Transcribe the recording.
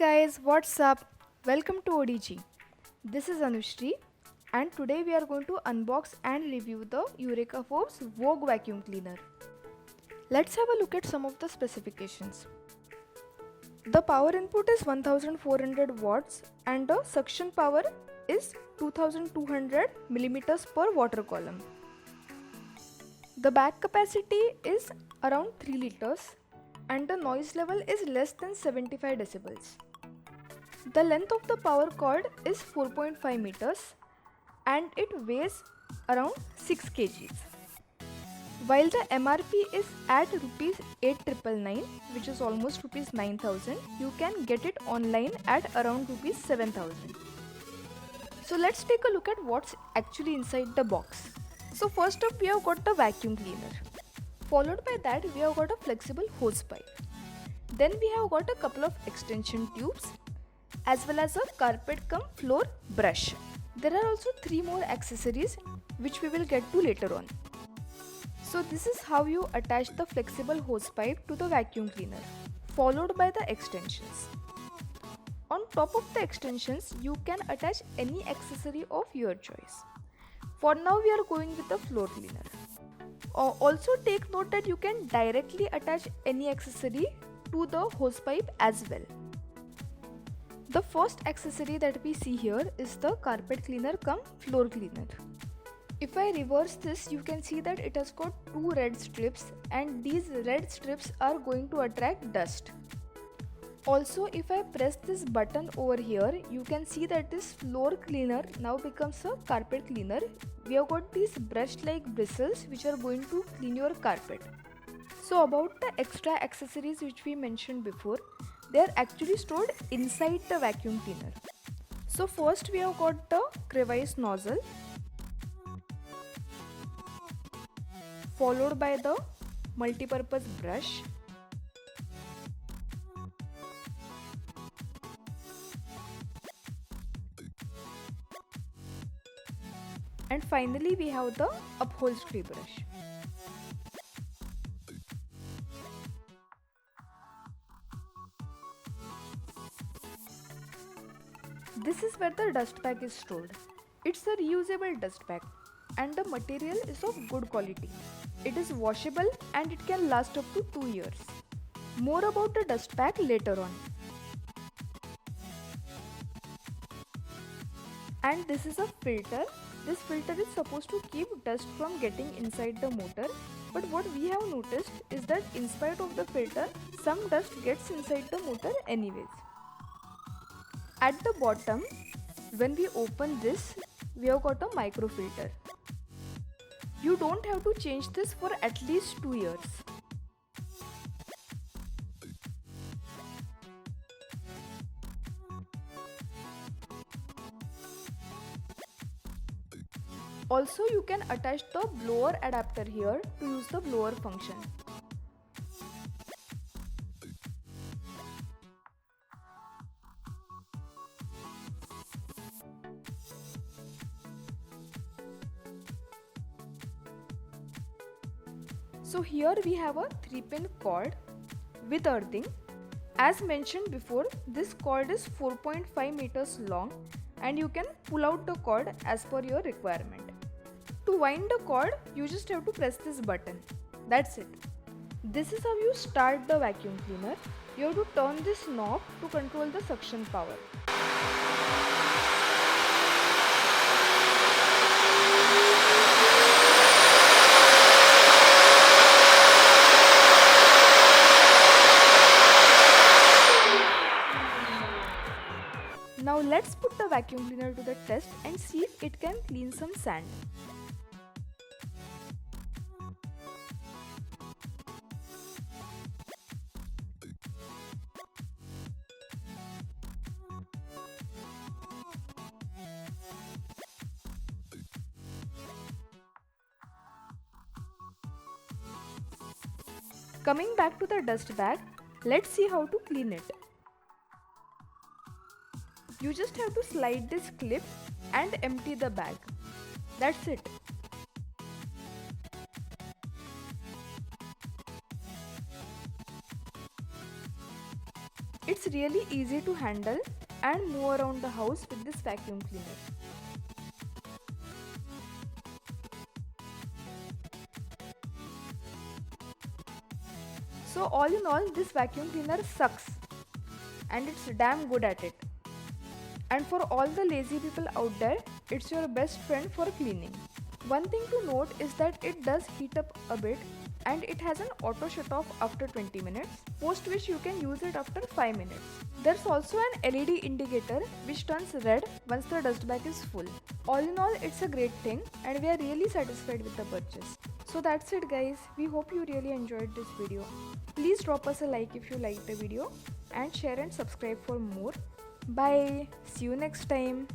guys, what's up? Welcome to ODG. This is Anushri and today we are going to unbox and review the Eureka Forbes Vogue vacuum cleaner. Let's have a look at some of the specifications. The power input is 1400 watts and the suction power is 2200 millimeters per water column. The bag capacity is around 3 liters and the noise level is less than 75 decibels. The length of the power cord is 4.5 meters and it weighs around 6 kgs. While the MRP is at rupees 8,999, which is almost rupees 9,000, you can get it online at around rupees 7,000. So let's take a look at what's actually inside the box. So first up we have got the vacuum cleaner. Followed by that we have got a flexible hose pipe. Then we have got a couple of extension tubes as well as a carpet cum floor brush. There are also 3 more accessories which we will get to later on. So this is how you attach the flexible hose pipe to the vacuum cleaner, followed by the extensions. On top of the extensions you can attach any accessory of your choice. For now we are going with the floor cleaner. Also take note that you can directly attach any accessory to the hose pipe as well. The first accessory that we see here is the carpet cleaner cum floor cleaner. If I reverse this, you can see that it has got 2 red strips and these red strips are going to attract dust. Also, if I press this button over here, you can see that this floor cleaner now becomes a carpet cleaner. We have got these brush-like bristles which are going to clean your carpet. So about the extra accessories which we mentioned before, they are actually stored inside the vacuum cleaner. So first we have got the crevice nozzle, followed by the multi-purpose brush, and finally we have the upholstery brush. This is where the dust bag is stored. It's a reusable dust bag and the material is of good quality. It is washable and it can last up to 2 years. More about the dust bag later on. And this is a filter. This filter is supposed to keep dust from getting inside the motor, but what we have noticed is that in spite of the filter, some dust gets inside the motor anyways. At the bottom, when we open this, we have got a microfilter. You don't have to change this for at least 2 years. Also, you can attach the blower adapter here to use the blower function. So here we have a 3-pin cord with earthing. As mentioned before, this cord is 4.5 meters long and you can pull out the cord as per your requirement. To wind the cord, you just have to press this button. That's it. This is how you start the vacuum cleaner. You have to turn this knob to control the suction power. Now let's put the vacuum cleaner to the test and see if it can clean some sand. Coming back to the dust bag, let's see how to clean it. You just have to slide this clip and empty the bag. That's it. It's really easy to handle and move around the house with this vacuum cleaner. So all in all, this vacuum cleaner sucks and it's damn good at it. And for all the lazy people out there, it's your best friend for cleaning. One thing to note is that it does heat up a bit and it has an auto shut off after 20 minutes, post which you can use it after 5 minutes. There's also an LED indicator which turns red once the dust bag is full. All in all, it's a great thing and we are really satisfied with the purchase. So that's it guys, we hope you really enjoyed this video. Please drop us a like if you liked the video and share and subscribe for more. Bye, see you next time.